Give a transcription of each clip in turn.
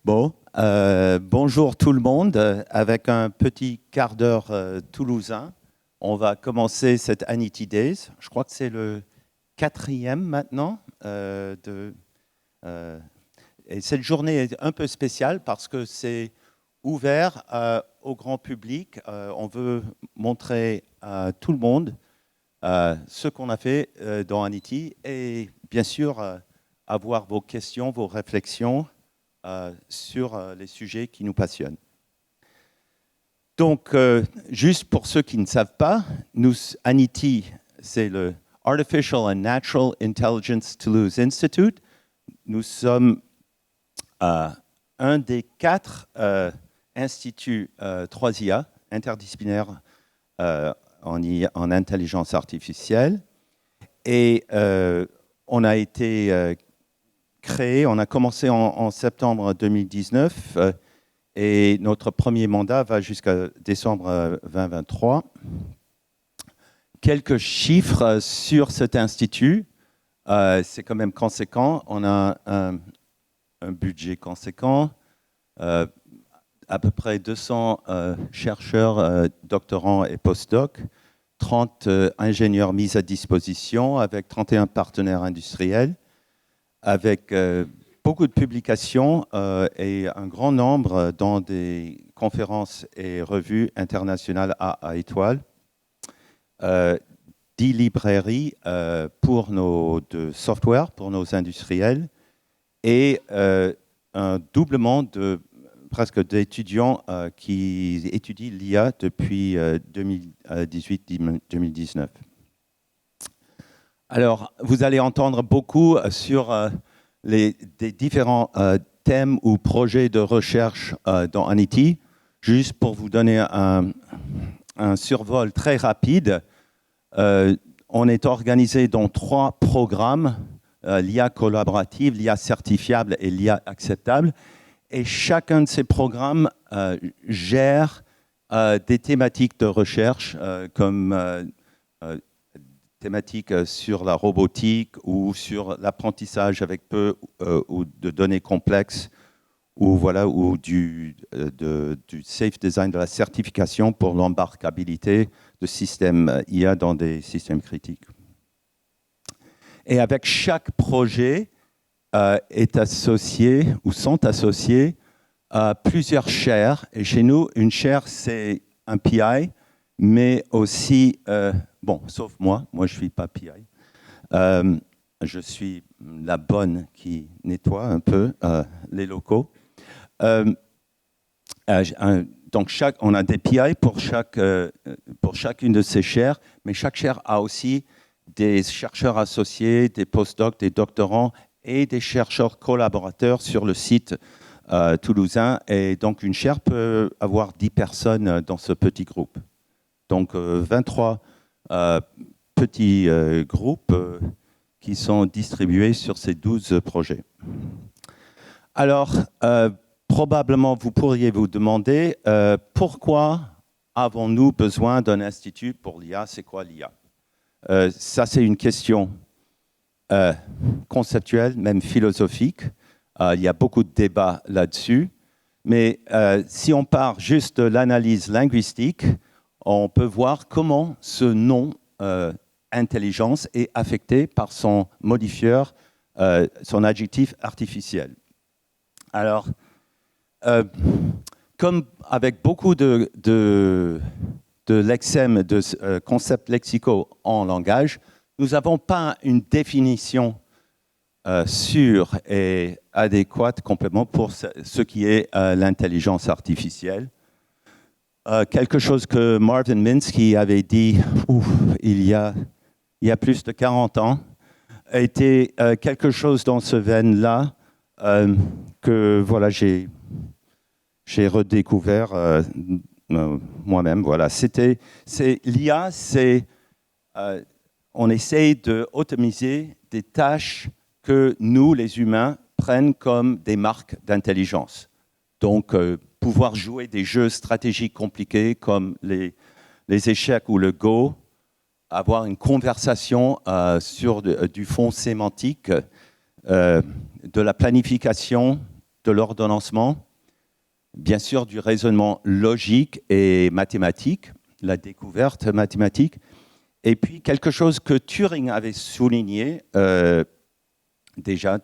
Bon, bonjour tout le monde. Avec un petit quart d'heure toulousain, on va commencer cette Anity Days. Je crois que c'est le 4e maintenant. Et cette journée est un peu spéciale parce que c'est ouvert au grand public. On veut montrer à tout le monde ce qu'on a fait dans Anity et bien sûr avoir vos questions, vos réflexions sur les sujets qui nous passionnent. Donc, juste pour ceux qui ne savent pas, Anity, c'est le Artificial and Natural Intelligence Toulouse Institute. Nous sommes un des 4 instituts 3IA interdisciplinaires en intelligence artificielle. Et on a été on a commencé en septembre 2019 et notre premier mandat va jusqu'à décembre 2023. Quelques chiffres sur cet institut, c'est quand même conséquent. On a un budget conséquent, à peu près 200 chercheurs, doctorants et postdocs, 30 ingénieurs mis à disposition avec 31 partenaires industriels, avec beaucoup de publications et un grand nombre dans des conférences et revues internationales à étoiles, 10 librairies de software pour nos industriels et un doublement presque d'étudiants qui étudient l'IA depuis 2018-2019. Alors, vous allez entendre beaucoup sur des différents thèmes ou projets de recherche dans Anity. Juste pour vous donner un survol très rapide, on est organisé dans 3 programmes, l'IA collaborative, l'IA certifiable et l'IA acceptable. Et chacun de ces programmes gère des thématiques de recherche comme thématiques sur la robotique ou sur l'apprentissage avec peu ou de données complexes ou du safe design, de la certification pour l'embarquabilité de systèmes IA dans des systèmes critiques. Et avec chaque projet est associé ou sont associés plusieurs chaires. Et chez nous, une chaire, c'est un PI, mais aussi, sauf moi je ne suis pas PI. Je suis la bonne qui nettoie un peu les locaux. Donc, on a des PI pour chacune de ces chaires, mais chaque chaire a aussi des chercheurs associés, des postdocs, des doctorants et des chercheurs collaborateurs sur le site toulousain. Et donc, une chaire peut avoir 10 personnes dans ce petit groupe. Donc, 23 petits groupes qui sont distribués sur ces 12 projets. Alors, probablement, vous pourriez vous demander pourquoi avons-nous besoin d'un institut pour l'IA? C'est quoi l'IA? Ça, c'est une question conceptuelle, même philosophique. Il y a beaucoup de débats là-dessus. Mais si on part juste de l'analyse linguistique, on peut voir comment ce nom intelligence est affecté par son modifieur, son adjectif artificiel. Alors, comme avec beaucoup de lexèmes, de concepts lexicaux en langage, nous n'avons pas une définition sûre et adéquate complètement pour ce qui est l'intelligence artificielle. Quelque chose que Martin Minsky avait dit il y a plus de 40 ans, était quelque chose dans ce veine-là que j'ai redécouvert moi-même. Voilà. L'IA, on essaye d'automiser des tâches que nous, les humains, prennent comme des marques d'intelligence. Donc, pouvoir jouer des jeux stratégiques compliqués comme les échecs ou le Go, avoir une conversation sur du fond sémantique, de la planification, de l'ordonnancement, bien sûr du raisonnement logique et mathématique, la découverte mathématique, et puis quelque chose que Turing avait souligné déjà,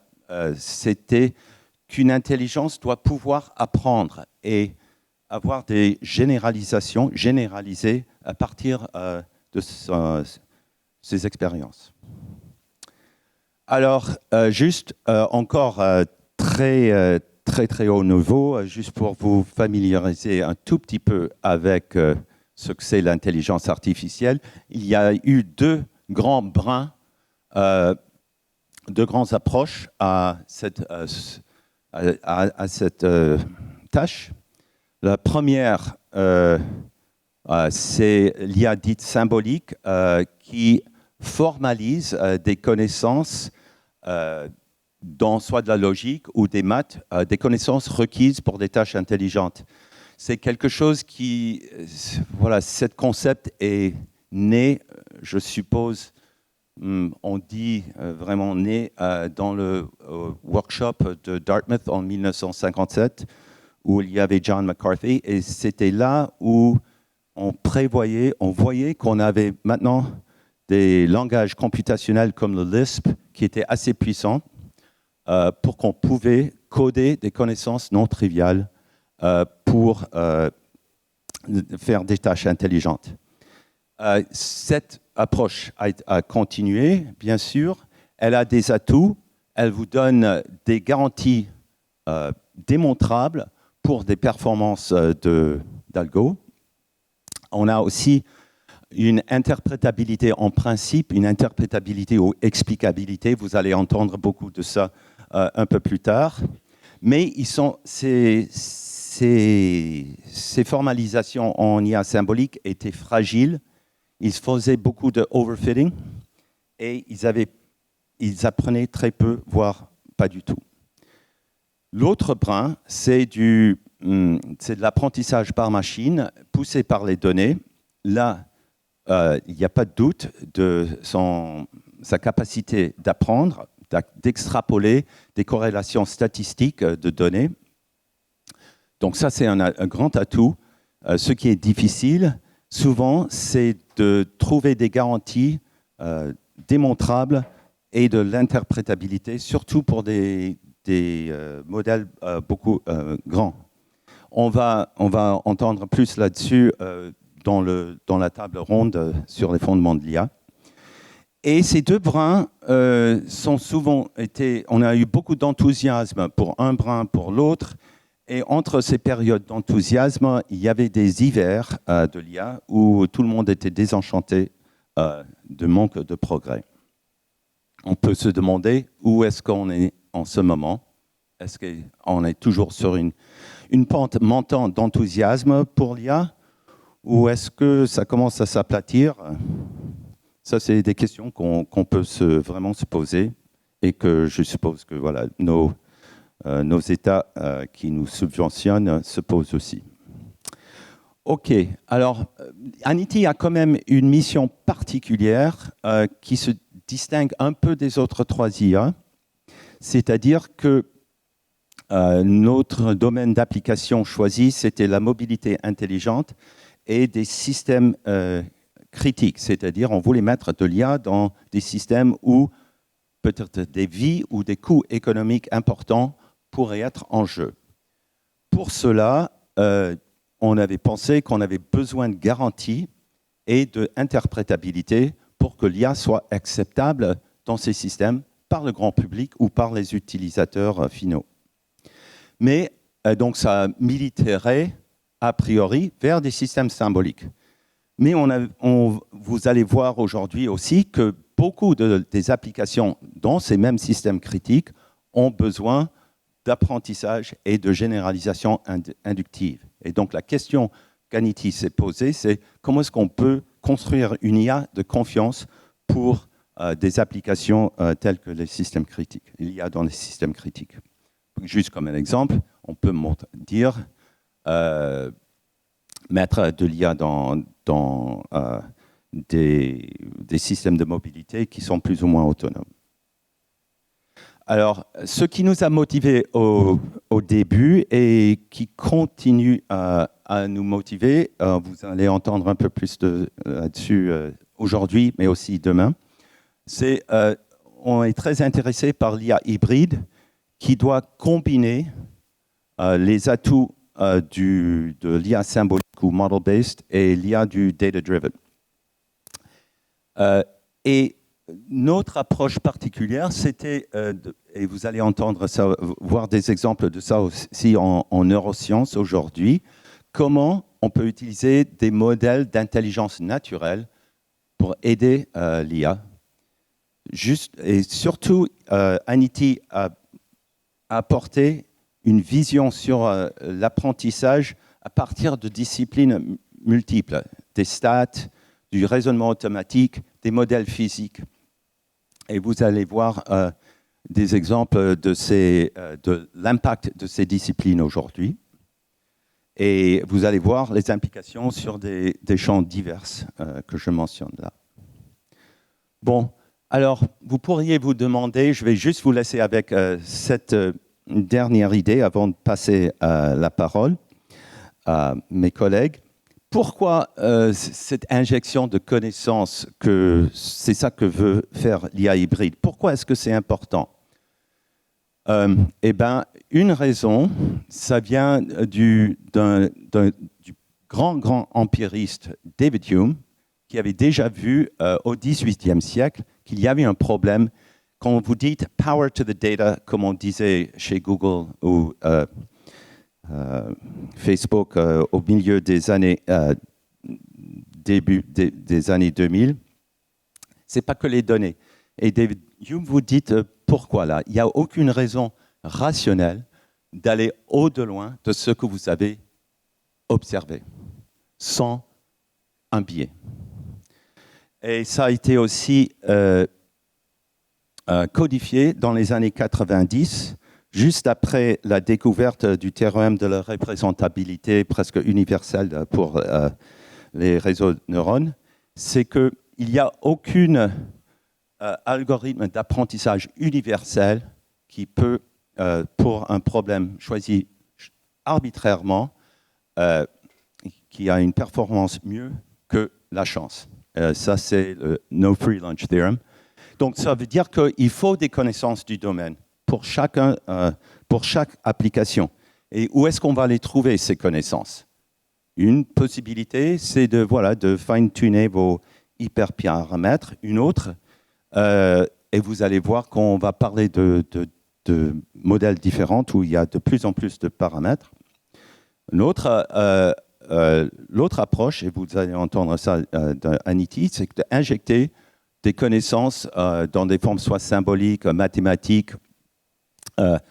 c'était qu'une intelligence doit pouvoir apprendre et avoir des généralisations, généralisées à partir de ses expériences. Alors, juste encore très haut niveau, juste pour vous familiariser un tout petit peu avec ce que c'est l'intelligence artificielle, il y a eu deux grands brins, deux grandes approches à cette tâche. La première, c'est l'IA dite symbolique qui formalise des connaissances dans soit de la logique ou des maths, des connaissances requises pour des tâches intelligentes. C'est quelque chose qui, voilà, ce concept est né, je suppose, on dit vraiment né dans le workshop de Dartmouth en 1957, où il y avait John McCarthy, et c'était là où on voyait qu'on avait maintenant des langages computationnels comme le Lisp qui étaient assez puissants pour qu'on pouvait coder des connaissances non triviales pour faire des tâches intelligentes. Cette approche a continué, bien sûr. Elle a des atouts. Elle vous donne des garanties démontrables pour des performances d'algo. On a aussi une interprétabilité en principe, une interprétabilité ou explicabilité. Vous allez entendre beaucoup de ça un peu plus tard. Mais ces formalisations en IA symbolique étaient fragiles. Ils faisaient beaucoup de overfitting et ils apprenaient très peu, voire pas du tout. L'autre brin, c'est de l'apprentissage par machine poussé par les données. Là, il n'y a pas de doute de sa capacité d'apprendre, d'extrapoler des corrélations statistiques de données. Donc ça, c'est un grand atout. Ce qui est difficile, souvent, c'est de trouver des garanties démontrables et de l'interprétabilité, surtout pour des modèles beaucoup grands. On va entendre plus là-dessus dans la table ronde sur les fondements de l'IA. Et ces deux brins sont souvent on a eu beaucoup d'enthousiasme pour un brin, pour l'autre. Et entre ces périodes d'enthousiasme, il y avait des hivers de l'IA où tout le monde était désenchanté de manque de progrès. On peut se demander où est-ce qu'on est en ce moment. Est-ce qu'on est toujours sur une pente montante d'enthousiasme pour l'IA ou est-ce que ça commence à s'aplatir? Ça, c'est des questions qu'on peut vraiment se poser et que je suppose que voilà, nos États qui nous subventionnent se posent aussi. OK. Alors, Anity a quand même une mission particulière qui se distingue un peu des autres trois IA, c'est-à-dire que notre domaine d'application choisi, c'était la mobilité intelligente et des systèmes critiques, c'est-à-dire on voulait mettre de l'IA dans des systèmes où peut-être des vies ou des coûts économiques importants pourraient être en jeu. Pour cela, on avait pensé qu'on avait besoin de garanties et d'interprétabilité pour que l'IA soit acceptable dans ces systèmes par le grand public ou par les utilisateurs finaux. Mais donc ça militerait a priori vers des systèmes symboliques. Mais vous allez voir aujourd'hui aussi que beaucoup des applications dans ces mêmes systèmes critiques ont besoin d'apprentissage et de généralisation inductive. Et donc la question qu'Anity s'est posée, c'est comment est-ce qu'on peut construire une IA de confiance pour des applications telles que les systèmes critiques, l'IA dans les systèmes critiques. Juste comme un exemple, on peut dire mettre de l'IA dans des systèmes de mobilité qui sont plus ou moins autonomes. Alors, ce qui nous a motivés au au début et qui continue à nous motiver. Vous allez entendre un peu plus là-dessus aujourd'hui, mais aussi demain. On est très intéressé par l'IA hybride qui doit combiner les atouts de l'IA symbolique ou model-based et l'IA du data-driven. Et notre approche particulière, c'était, et vous allez entendre ça, voir des exemples de ça aussi en neurosciences aujourd'hui, comment on peut utiliser des modèles d'intelligence naturelle pour aider l'IA. Et surtout, Anity a apporté une vision sur l'apprentissage à partir de disciplines multiples, des stats, du raisonnement automatique, des modèles physiques. Et vous allez voir des exemples de l'impact de ces disciplines aujourd'hui. Et vous allez voir les implications sur des champs divers que je mentionne là. Bon, alors, vous pourriez vous demander, je vais juste vous laisser avec cette dernière idée avant de passer la parole à mes collègues. Pourquoi cette injection de connaissances, c'est ça que veut faire l'IA hybride? Pourquoi est-ce que c'est important? Eh bien, une raison, ça vient du grand empiriste David Hume, qui avait déjà vu au XVIIIe siècle qu'il y avait un problème. Quand vous dites « power to the data », comme on disait chez Google ou Facebook au milieu des années, début des années 2000, ce n'est pas que les données. Et David Hume vous dit pourquoi là. Il n'y a aucune raison rationnelle d'aller au-delà de ce que vous avez observé, sans un biais. Et ça a été aussi codifié dans les années 90, juste après la découverte du théorème de la représentabilité presque universelle pour les réseaux de neurones, c'est qu'il n'y a aucun algorithme d'apprentissage universel qui peut, pour un problème choisi arbitrairement, qui a une performance mieux que la chance. Ça, c'est le No Free Lunch Theorem. Donc, ça veut dire qu'il faut des connaissances du domaine pour chaque application. Et où est-ce qu'on va les trouver, ces connaissances? Une possibilité, c'est de fine-tuner vos hyperparamètres. Une autre, et vous allez voir qu'on va parler de modèles différents où il y a de plus en plus de paramètres. L'autre approche, et vous allez entendre ça d'Anity, c'est d'injecter des connaissances dans des formes soit symboliques, mathématiques,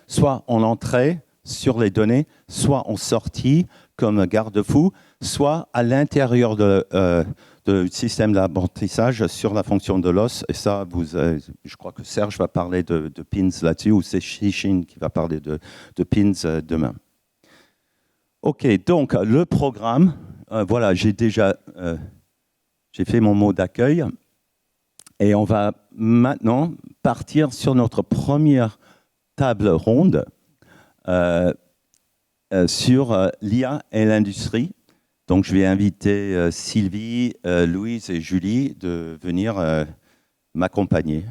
soit en entrée sur les données, soit en sortie comme garde-fou, soit à l'intérieur du système d'apprentissage sur la fonction de l'os. Et ça, je crois que Serge va parler de pins là-dessus, ou c'est Shishin qui va parler de pins demain. OK, donc le programme, voilà, j'ai fait mon mot d'accueil. Et on va maintenant partir sur notre première table ronde sur l'IA et l'industrie. Donc, je vais inviter Sylvie, Louise et Julie de venir m'accompagner.